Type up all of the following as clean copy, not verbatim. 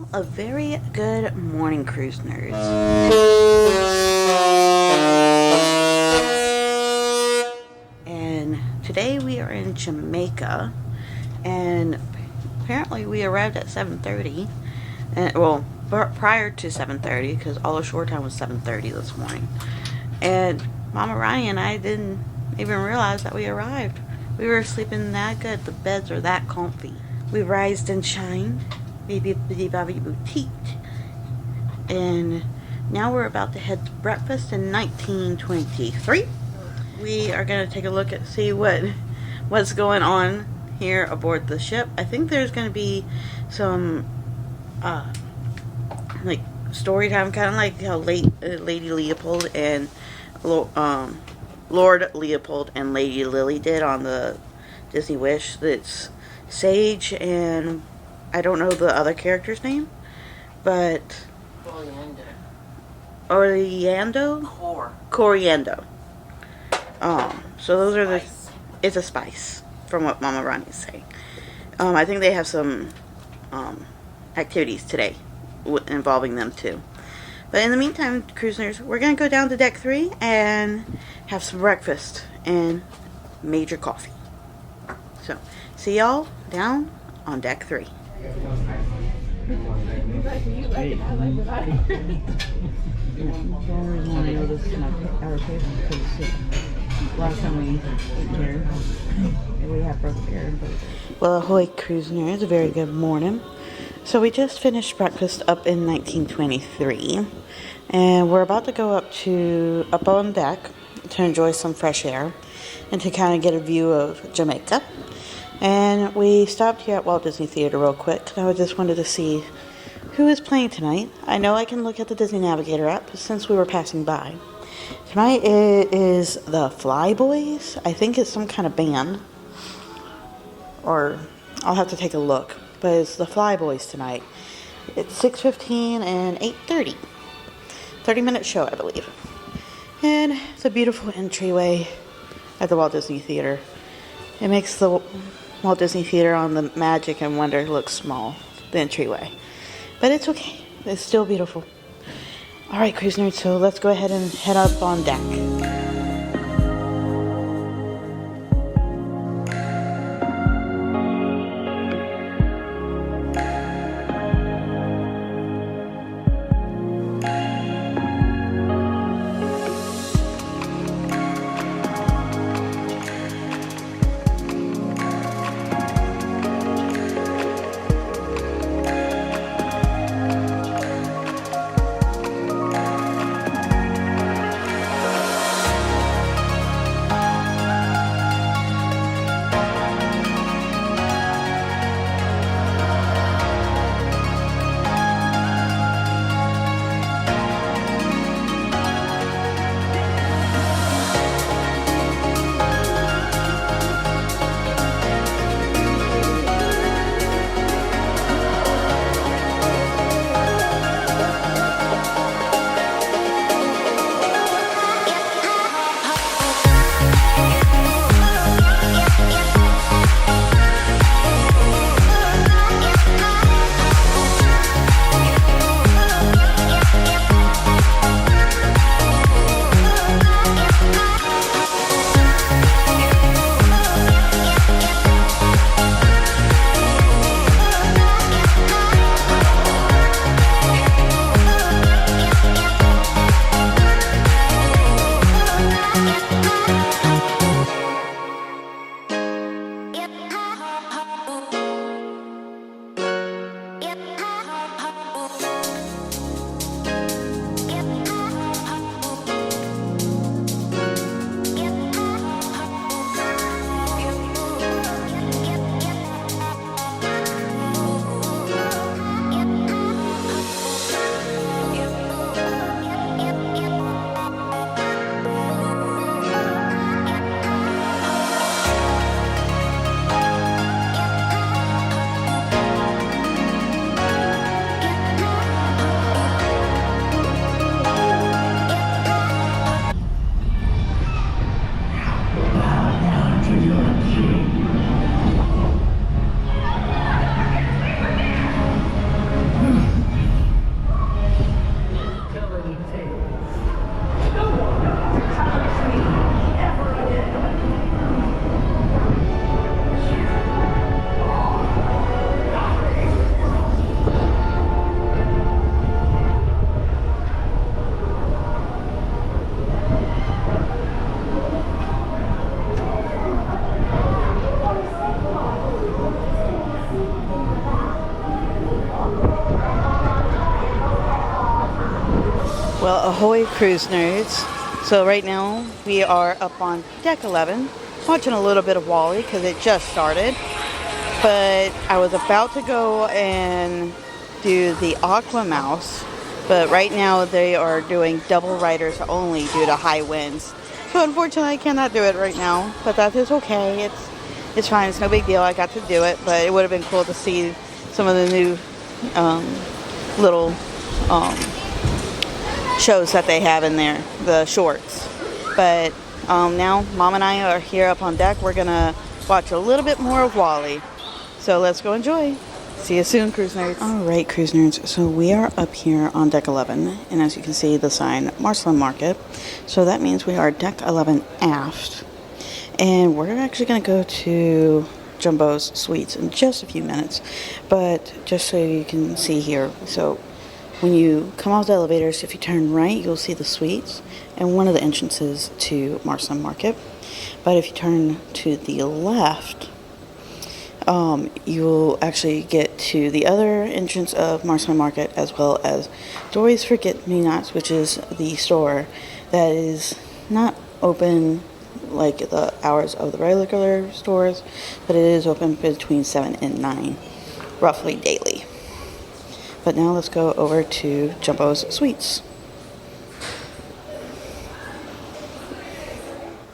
Well, a very good morning, cruise nerds. And today we are in Jamaica, and apparently we arrived at 7:30. And well, prior to 7:30, because all the shore time was 7:30 this morning. And Mama Ronnie and I didn't even realize that we arrived. We were sleeping that good. The beds are that comfy. We rised and shined. Baby Bobby Boutique. And now we're about to head to breakfast in 1923. We are going to take a look at see what's going on here aboard the ship. I think there's going to be some like story time, kind of like how Lady Leopold and Lord Leopold and Lady Lily did on the Disney Wish. That's Sage and I don't know the other character's name, but Coriando. So those are it's a spice from what Mama Ronnie's saying. I think they have some activities today involving them too. But in the meantime, cruisers, we're gonna go down to deck 3 and have some breakfast and major coffee. So see y'all down on deck 3. Well, ahoy, cruise nerds, a very good morning. So we just finished breakfast up in 1923, and we're about to go up on deck to enjoy some fresh air and to kind of get a view of Jamaica. And we stopped here at Walt Disney Theater real quick. I just wanted to see who is playing tonight. I know I can look at the Disney Navigator app since we were passing by. Tonight it is the Flyboys. I think it's some kind of band, or I'll have to take a look. But it's the Flyboys tonight. It's 6:15 and 8:30. 30-minute show, I believe. And it's a beautiful entryway at the Walt Disney Theater. It makes the Walt Disney Theater on the Magic and Wonder look small, the entryway. But it's okay. It's still beautiful. Alright, cruise nerds, so let's go ahead and head up on deck. Well, ahoy cruise nerds. So right now we are up on deck 11, watching a little bit of Wally because it just started. But I was about to go and do the Aquamouse, but right now they are doing double riders only due to high winds. So unfortunately I cannot do it right now, but that is okay. It's fine. It's no big deal. I got to do it, but it would have been cool to see some of the new little shows that they have in there, the shorts. But now Mom and I are here up on deck. We're gonna watch a little bit more of Wally. So let's go enjoy. See you soon, cruise nerds. Alright, cruise nerds. So we are up here on deck 11, and as you can see the sign, Marshland Market. So that means we are deck 11 aft. And we're actually gonna go to Jumbeauxs Suites in just a few minutes. But just so you can see here, so when you come off the elevators, if you turn right, you'll see the suites and one of the entrances to Marshland Market. But if you turn to the left, you'll actually get to the other entrance of Marshland Market, as well as Dory's Forget-Me-Nots, which is the store that is not open like the hours of the regular stores, but it is open between 7 and 9, roughly daily. But now let's go over to Jumbeauxs Suites.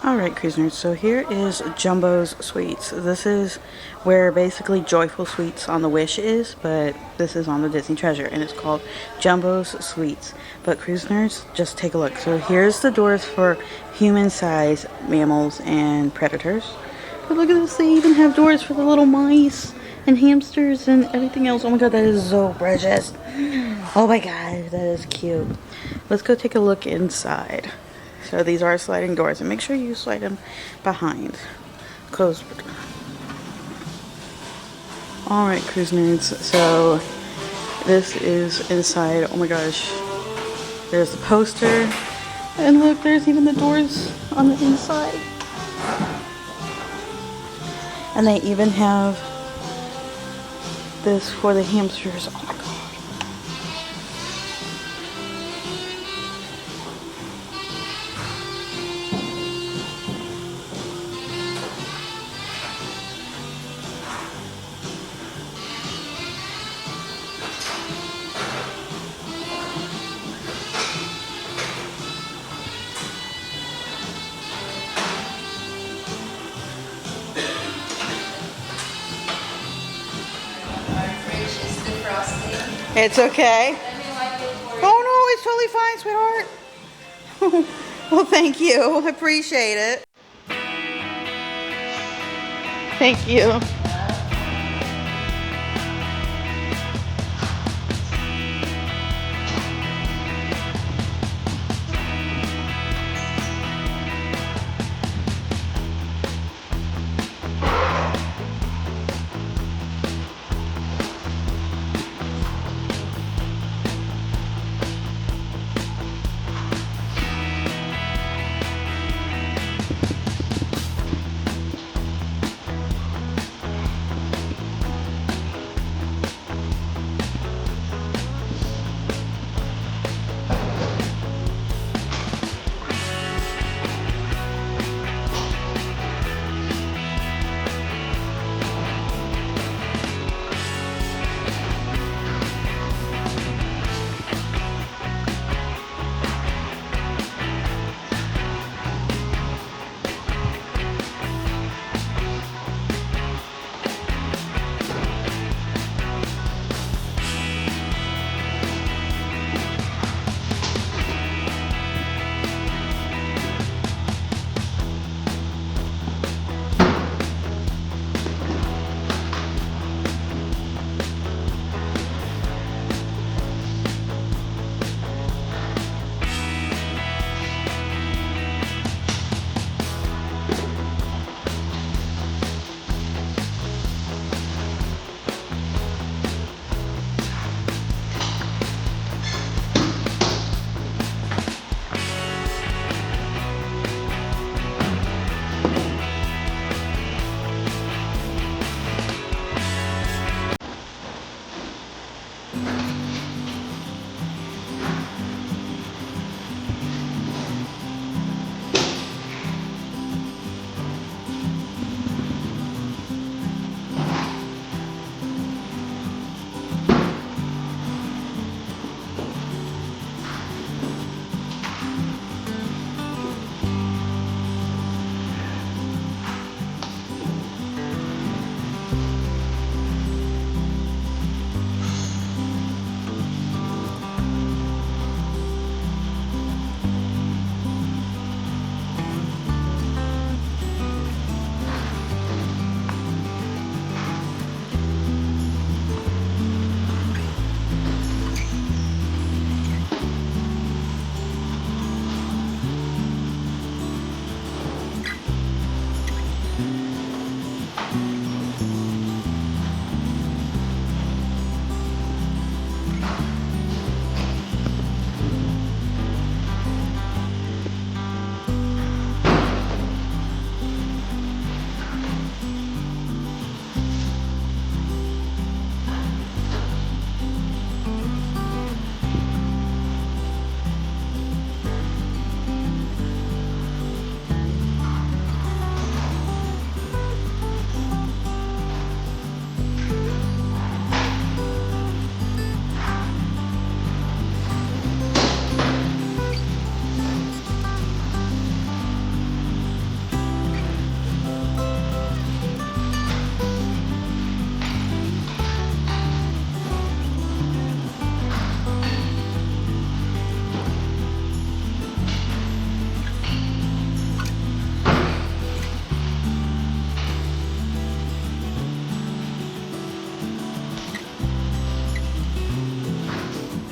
Alright, cruise nerds, so here is Jumbeauxs Suites. This is where basically Joyful Suites on the Wish is, but this is on the Disney Treasure, and it's called Jumbeauxs Suites. But cruise nerds, just take a look. So here's the doors for human-sized mammals and predators. But look at this, they even have doors for the little mice and hamsters and everything else. Oh my god, that is so precious. Oh my god, that is cute. Let's go take a look inside. So these are sliding doors, and make sure you slide them behind. Close. Alright, cruise nerds, so this is inside. Oh my gosh. There's the poster. And look, there's even the doors on the inside. And they even have this for the hamsters. Oh my god. It's okay. Oh no, it's totally fine, sweetheart. Well, thank you. I appreciate it. Thank you.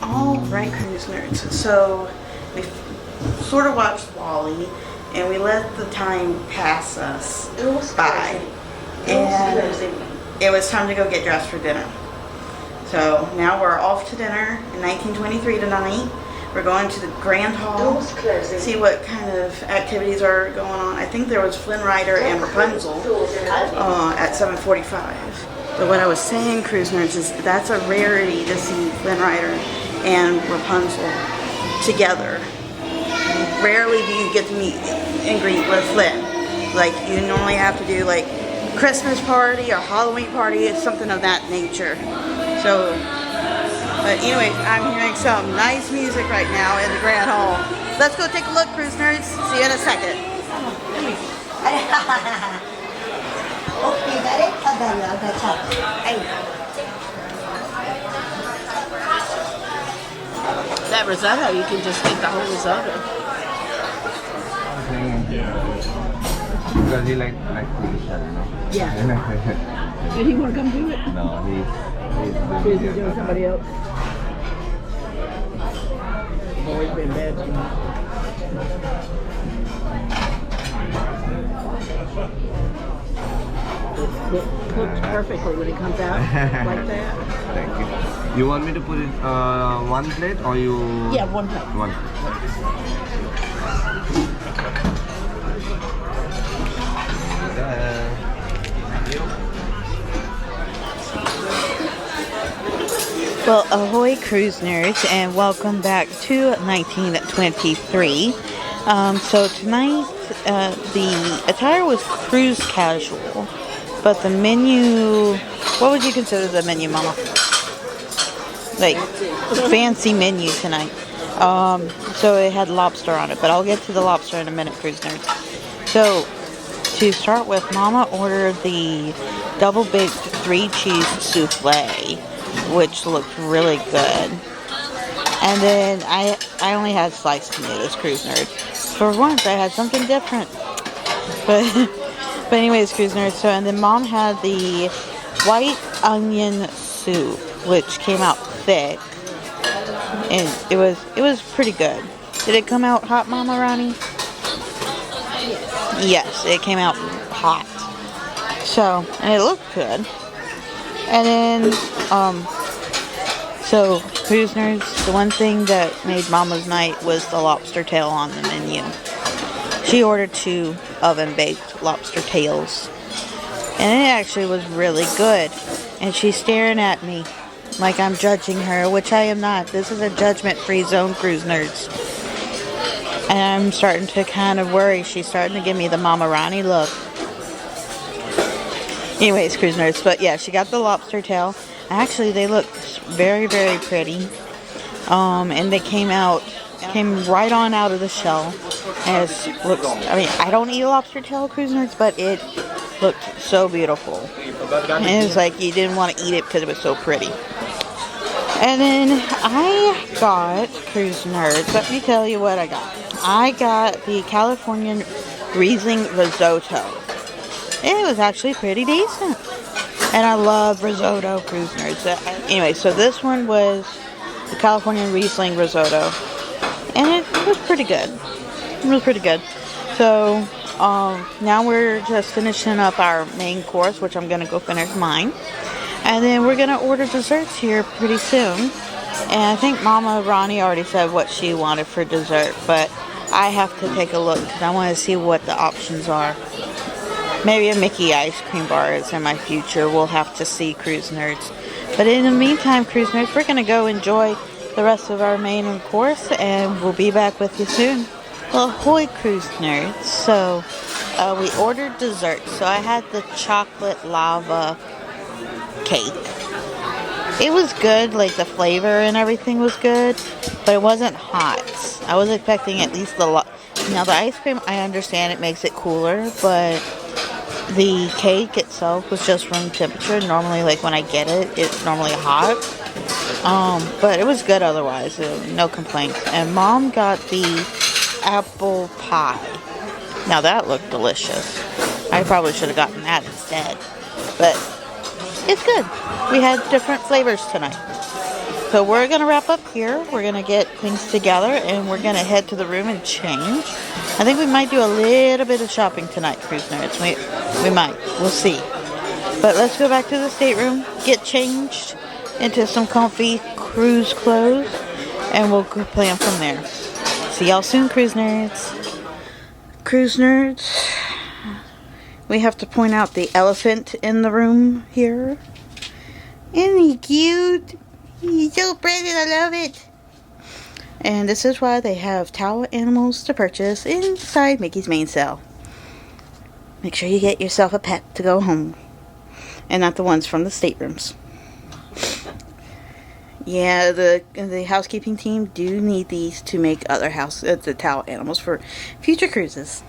Alright, cruise nerds. So we sort of watched Wally and we let the time pass us by. And it was time to go get dressed for dinner. So now we're off to dinner in 1923 tonight. We're going to the Grand Hall, see what kind of activities are going on. I think there was Flynn Rider and Rapunzel at 7:45. So what I was saying, cruise nerds, is that's a rarity to see Flynn Rider and Rapunzel together. Rarely do you get to meet and greet with Flynn. Like, you normally have to do like Christmas party or Halloween party or something of that nature. So, but anyway, I'm hearing some nice music right now in the Grand Hall. Let's go take a look, cruise nerds. See you in a second. That risotto, you can just eat the whole risotto. Because he like fish, you know. Yeah. Did he want to come do it? No, he's doing somebody else. I've always been bad to me. It cooks perfectly when it comes out like that. Thank you. You want me to put it one plate or you? Yeah, one plate. One plate. Well, ahoy cruise nerds, and welcome back to 1923. So tonight the attire was cruise casual, but the menu, what would you consider the menu, Mama? Like fancy menu tonight. So it had lobster on it, but I'll get to the lobster in a minute, cruise nerds. So to start with, Mama ordered the double baked 3-cheese souffle, which looked really good. And then I only had sliced tomatoes, cruise nerd. For once, I had something different. But anyways, cruise nerd. So, and then Mom had the white onion soup, which came out thick, and it was pretty good. Did it come out hot, Mama Ronnie? Yes, it came out hot. So, and it looked good. And then, so, cruise nerds, the one thing that made Mama's night was the lobster tail on the menu. She ordered 2 oven-baked lobster tails. And it actually was really good. And she's staring at me like I'm judging her, which I am not. This is a judgment-free zone, cruise nerds. And I'm starting to kind of worry. She's starting to give me the Mama Ronnie look. Anyways, cruise nerds, but yeah, she got the lobster tail. Actually, they look very, very pretty. And they came right on out of the shell. And it looks, I mean, I don't eat lobster tail, cruise nerds, but it looked so beautiful. And it was like you didn't want to eat it because it was so pretty. And then I got, cruise nerds, let me tell you what I got. I got the Californian Riesling risotto. It was actually pretty decent. And I love risotto, cruise nerds. Anyway, so this one was the Californian Riesling risotto. And it was pretty good. It was pretty good. So, now we're just finishing up our main course, which I'm going to go finish mine. And then we're going to order desserts here pretty soon. And I think Mama Ronnie already said what she wanted for dessert, but I have to take a look because I want to see what the options are. Maybe a Mickey ice cream bar is in my future. We'll have to see, Cruise Nerds. But in the meantime, Cruise Nerds, we're going to go enjoy the rest of our main course, and we'll be back with you soon. Well, Ahoy Cruise Nerds. So, we ordered dessert. So I had the chocolate lava cake. It was good, like the flavor and everything was good, but it wasn't hot. I was expecting at least now the ice cream, I understand it makes it cooler, but the cake itself was just room temperature. Normally, like when I get it, it's normally hot. But it was good otherwise. No complaints. And Mom got the apple pie. Now that looked delicious. I probably should have gotten that instead. But it's good. We had different flavors tonight. So we're going to wrap up here. We're going to get things together and we're going to head to the room and change. I think we might do a little bit of shopping tonight, Cruise Nerds. We might. We'll see. But let's go back to the stateroom, get changed into some comfy cruise clothes, and we'll plan from there. See y'all soon, Cruise Nerds. Cruise Nerds, we have to point out the elephant in the room here. Isn't he cute? He's so pretty, I love it. And this is why they have towel animals to purchase inside Mickey's main cell. Make sure you get yourself a pet to go home. And not the ones from the staterooms. Yeah, the housekeeping team do need these to make other the towel animals for future cruises.